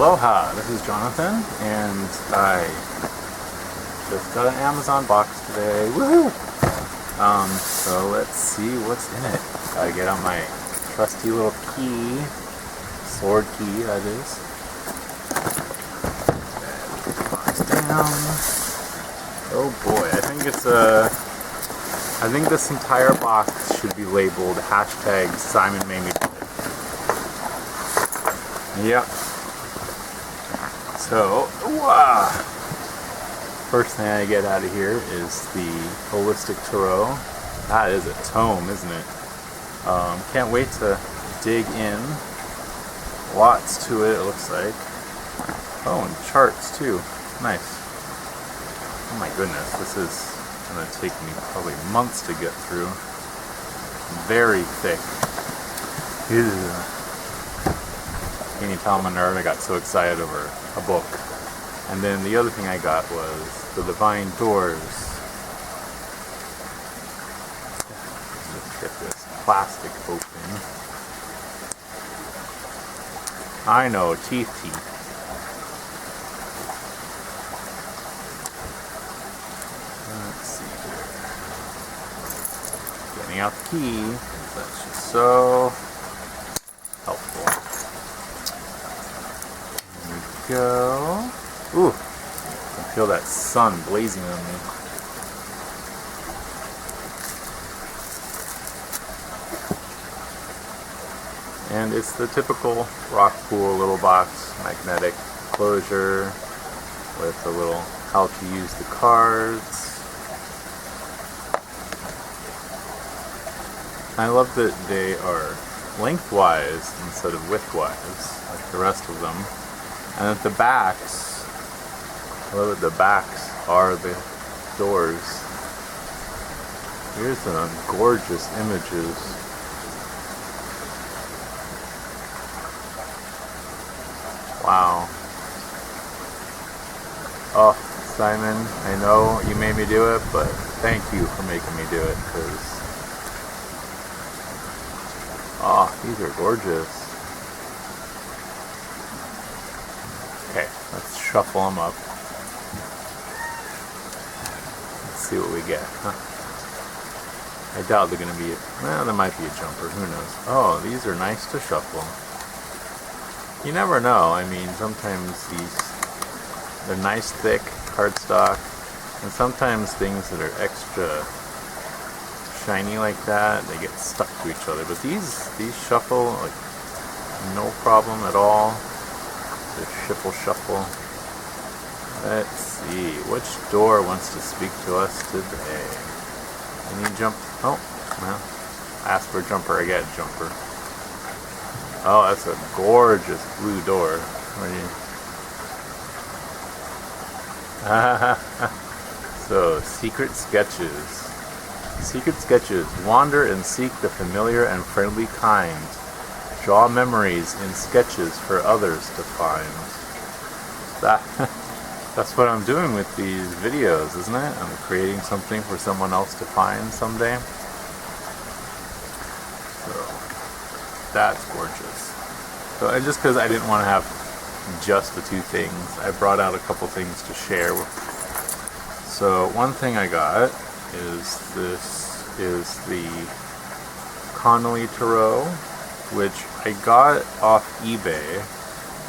Aloha, this is Jonathan, and I just got an Amazon box today. Woohoo! So let's see what's in it. Gotta get out my trusty little key, sword key that is. Box down. Oh boy, I think this entire box should be labeled hashtag Simon made me do it. Yep. So, first thing I get out of here is the Holistic Tarot. That is a tome, isn't it? Can't wait to dig in. Lots to it, it looks like. Oh, and charts too. Nice. Oh my goodness, this is going to take me probably months to get through. Very thick. Ew. Can you tell I'm a nerd? I got so excited over a book. And then the other thing I got was The Divine Doors. Let's get this plastic open. I know, teeth. Let's see here. Getting out the key. That's just so helpful. Go. Ooh, I can feel that sun blazing on me. And it's the typical rock pool little box, magnetic closure with a little how to use the cards. I love that they are lengthwise instead of widthwise, like the rest of them. And at the backs, I love that the backs are the doors. Here's some gorgeous images. Wow. Oh, Simon, I know you made me do it, but thank you for making me do it, because these are gorgeous. Okay, let's shuffle them up. Let's see what we get. Huh? I doubt they're going to be... Well, there might be a jumper. Who knows? Oh, these are nice to shuffle. You never know. I mean, sometimes they're nice, thick cardstock. And sometimes things that are extra shiny like that, they get stuck to each other. But these shuffle like no problem at all. The shuffle. Let's see, which door wants to speak to us today? Any jump? Oh, well, ask for a jumper, I get a jumper. Oh, that's a gorgeous blue door. So, secret sketches. Secret sketches. Wander and seek the familiar and friendly kind. Draw memories in sketches for others to find. That's what I'm doing with these videos, isn't it? I'm creating something for someone else to find someday. So, that's gorgeous. So, and just because I didn't want to have just the two things, I brought out a couple things to share. So, one thing I got is the Connelly Tarot, which I got off eBay,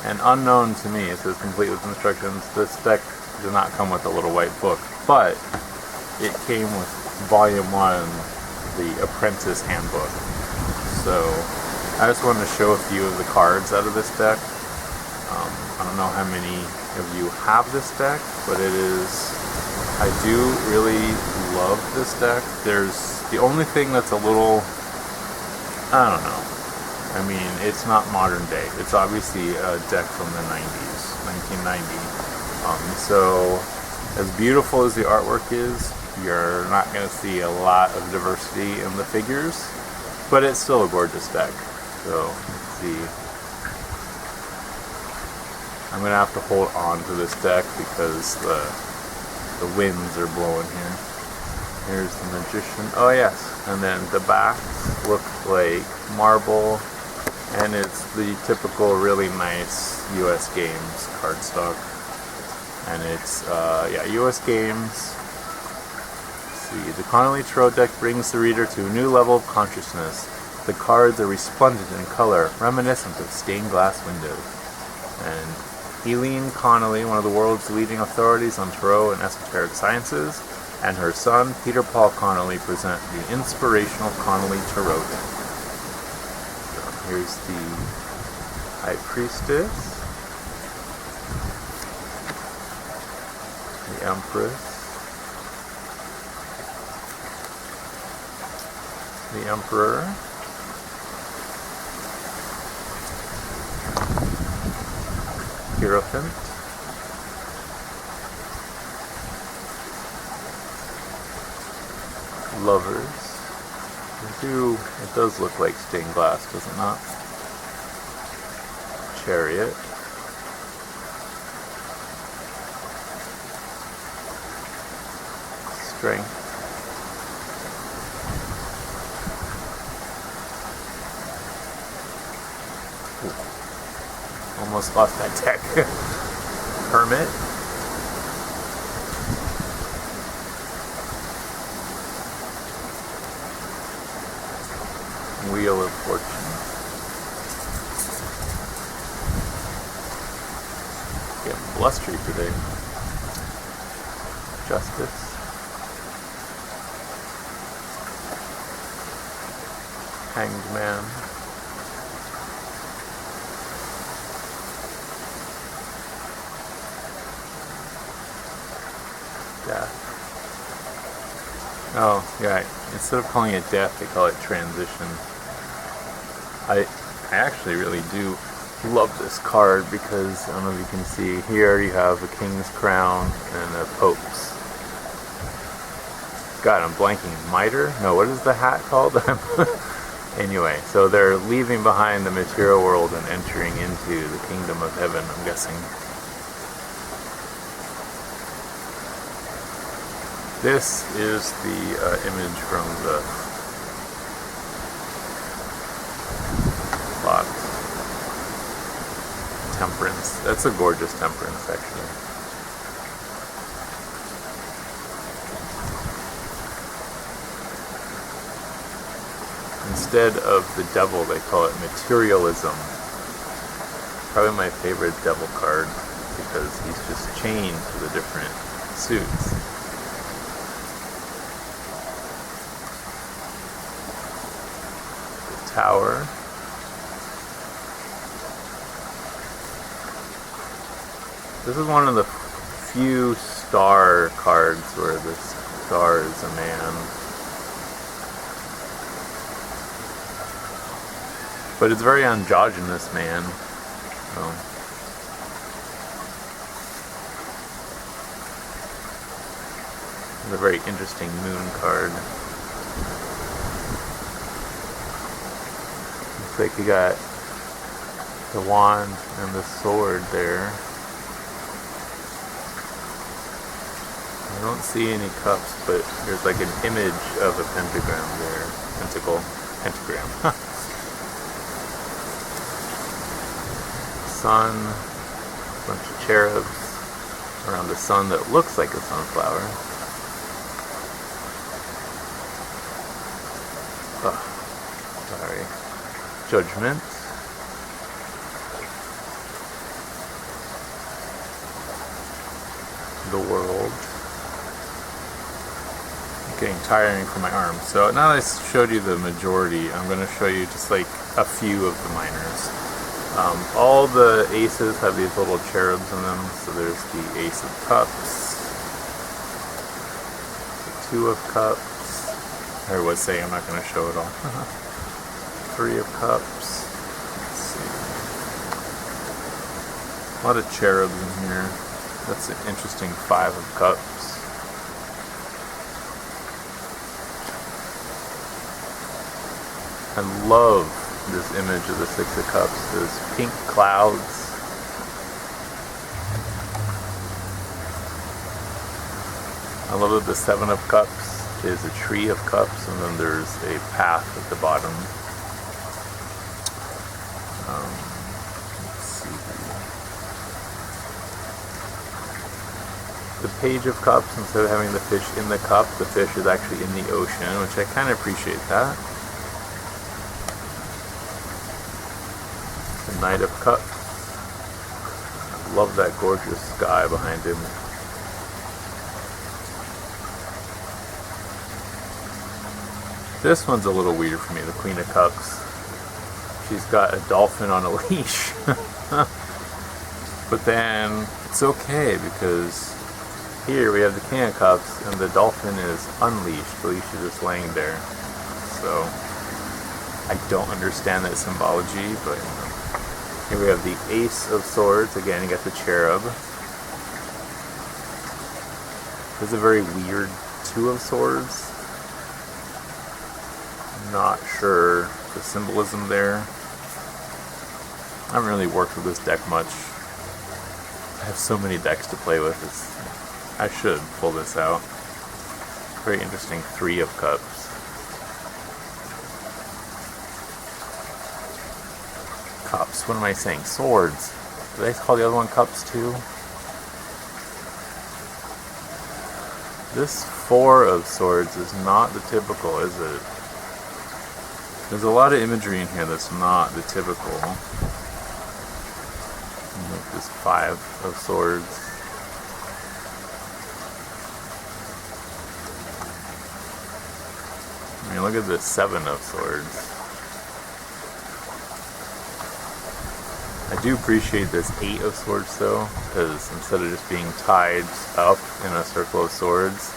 and unknown to me, it says complete with instructions. This deck did not come with a little white book, but it came with volume 1, the Apprentice Handbook. So I just wanted to show a few of the cards out of this deck. I don't know how many of you have this deck, but I do really love this deck. There's the only thing that's a little, I don't know. I mean, it's not modern day. It's obviously a deck from the 90s, 1990. So, as beautiful as the artwork is, you're not going to see a lot of diversity in the figures, but it's still a gorgeous deck. So, let's see. I'm going to have to hold on to this deck because the winds are blowing here. Here's the Magician. Oh, yes. And then the backs look like marble And it's the typical really nice US Games cardstock. And it's, US Games. Let's see, the Connelly Tarot deck brings the reader to a new level of consciousness. The cards are resplendent in color, reminiscent of stained glass windows. And Eileen Connelly, one of the world's leading authorities on tarot and esoteric sciences, and her son, Peter Paul Connelly, present the inspirational Connelly Tarot deck. So here's the High Priestess, the Empress, the Emperor, Hierophant, Lovers. It does look like stained glass, does it not? Chariot. Strength. Ooh. Almost lost that deck. Hermit. Wheel of Fortune. Getting blustery today. Justice. Hanged Man. Death. Oh, yeah. Instead of calling it death, they call it transition. I actually really do love this card because, I don't know if you can see here, you have a king's crown and a pope's. God, I'm blanking. Mitre? No, what is the hat called? Anyway, so they're leaving behind the material world and entering into the kingdom of heaven, I'm guessing. This is the image from the box. Temperance. That's a gorgeous temperance, actually. Instead of the devil, they call it materialism. Probably my favorite devil card because he's just chained to the different suits. Tower. This is one of the few star cards where the star is a man. But it's very androgynous man. So. It's a very interesting moon card. Looks like you got the wand and the sword there. I don't see any cups, but there's like an image of a pentagram there. Pentagram. Sun, a bunch of cherubs around a sun that looks like a sunflower. Oh, sorry. Judgment. The world. Getting tiring for my arms. So now that I showed you the majority, I'm going to show you just like a few of the minors. All the aces have these little cherubs in them. So there's the Ace of Cups, the Two of Cups. I was saying I'm not going to show it all. Three of Cups. Let's see. A lot of cherubs in here. That's an interesting Five of Cups. I love this image of the Six of Cups. Those pink clouds. I love that the Seven of Cups is a tree of cups, and then there's a path at the bottom. Let's see. The Page of Cups, instead of having the fish in the cup, the fish is actually in the ocean, which I kind of appreciate that. The Knight of Cups. I love that gorgeous sky behind him. This one's a little weird for me, the Queen of Cups. She's got a dolphin on a leash. But then, it's okay, because here we have the King of Cups, and the dolphin is unleashed. The leash is just laying there. So, I don't understand that symbology, but you know. Here we have the Ace of Swords. Again, you got the cherub. There's a very weird Two of Swords. Not sure the symbolism there. I haven't really worked with this deck much. I have so many decks to play with. I should pull this out. Very interesting Three of Cups. Cups, what am I saying? Swords. Did I call the other one cups too? This Four of Swords is not the typical, is it? There's a lot of imagery in here that's not the typical. Like this Five of Swords. I mean, look at this Seven of Swords. I do appreciate this Eight of Swords though, because instead of just being tied up in a circle of swords,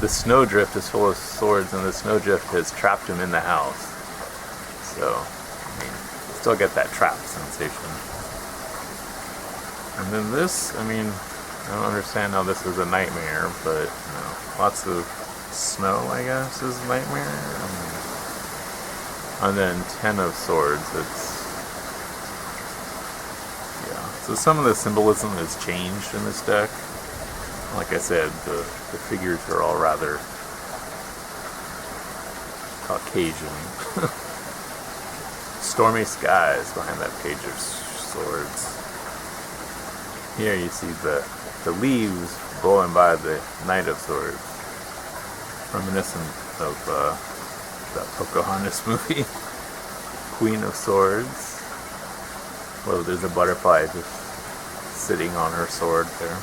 the snowdrift is full of swords, and the snowdrift has trapped him in the house. So, I mean, still get that trap sensation. And then this, I mean, I don't understand how this is a nightmare, but, you know, lots of snow, I guess, is a nightmare. And then Ten of Swords, so some of the symbolism has changed in this deck. Like I said, the figures are all rather Caucasian. Stormy skies behind that Page of Swords. Here you see the leaves blowing by the Knight of Swords. Reminiscent of that Pocahontas movie. Queen of Swords. Well, there's a butterfly just sitting on her sword there.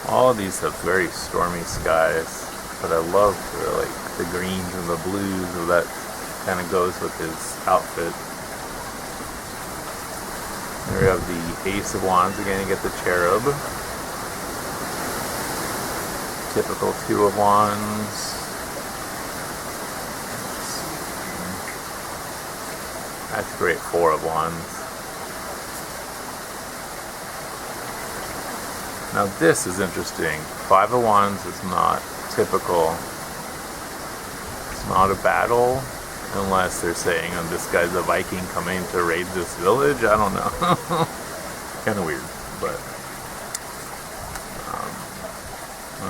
All of these have very stormy skies, but I love the greens and the blues, so that kind of goes with his outfit. Here we have the Ace of Wands again. You get the cherub. Typical Two of Wands. That's great. Four of Wands. Now this is interesting. Five of Wands is not typical. It's not a battle, unless they're saying, oh, this guy's a Viking coming to raid this village. I don't know. Kind of weird, but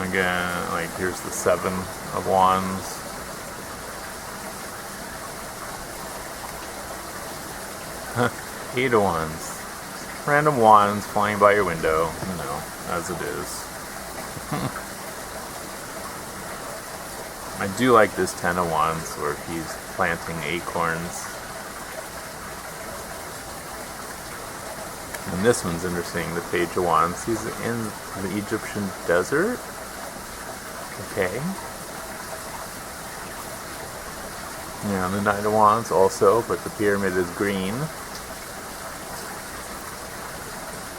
again, like here's the Seven of Wands. Eight of Wands. Random wands flying by your window, you know, as it is. I do like this Ten of Wands where he's planting acorns. And this one's interesting, the Page of Wands. He's in the Egyptian desert. Okay. Yeah, the Knight of Wands also, but the pyramid is green.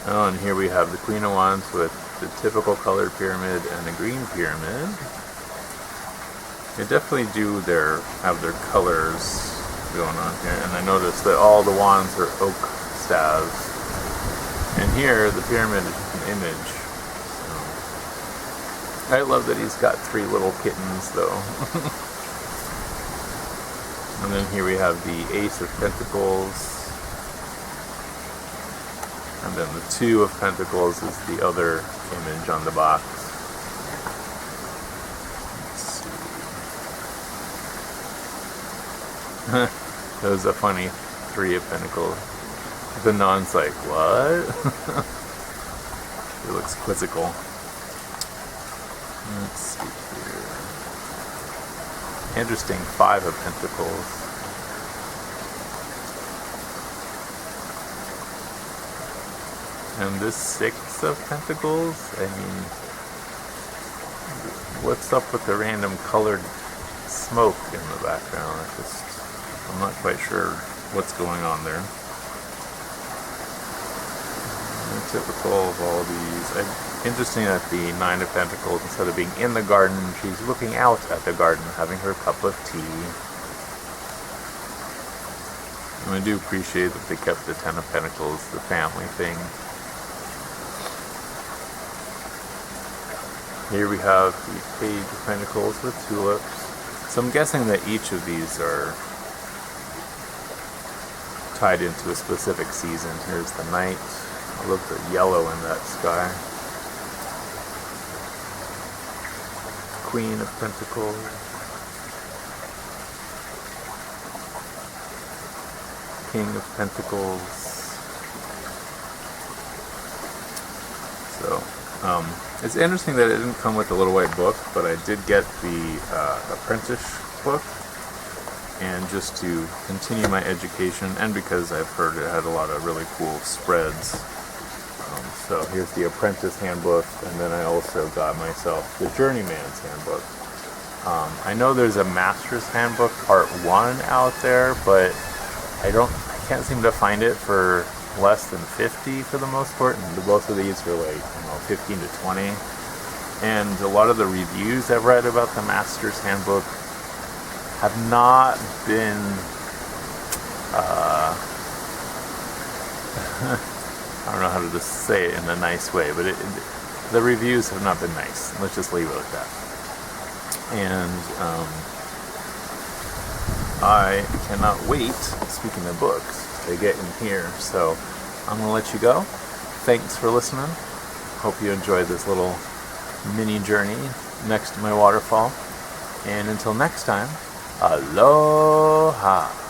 Oh, and here we have the Queen of Wands with the typical colored pyramid and the green pyramid. They definitely do have their colors going on here, and I noticed that all the wands are oak staves. And here, the pyramid is an image. So I love that he's got three little kittens, though. And then here we have the Ace of Pentacles. And then the Two of Pentacles is the other image on the box. Let's see. That was a funny Three of Pentacles. The non's like, what? It looks quizzical. Let's see here. Interesting Five of Pentacles. And this Six of Pentacles, I mean, what's up with the random colored smoke in the background? I'm not quite sure what's going on there. Typical of all these. Interesting that the Nine of Pentacles, instead of being in the garden, she's looking out at the garden, having her cup of tea. And I do appreciate that they kept the Ten of Pentacles, the family thing. Here we have the Page of Pentacles with tulips. So I'm guessing that each of these are tied into a specific season. Here's the night. I love the yellow in that sky. Queen of Pentacles. King of Pentacles. So, it's interesting that it didn't come with a little white book, but I did get the apprentice book, and just to continue my education, and because I've heard it had a lot of really cool spreads. So here's the Apprentice Handbook, and then I also got myself the Journeyman's Handbook. I know there's a Master's Handbook Part 1 out there, but I can't seem to find it for less than 50 for the most part, and both of these are like 15 to 20. And a lot of the reviews I've read about the Master's Handbook have not been I don't know how to just say it in a nice way, but the reviews have not been nice. Let's just leave it like that. And I cannot wait, speaking of books, to get in here. So I'm going to let you go. Thanks for listening. Hope you enjoyed this little mini journey next to my waterfall. And until next time, aloha!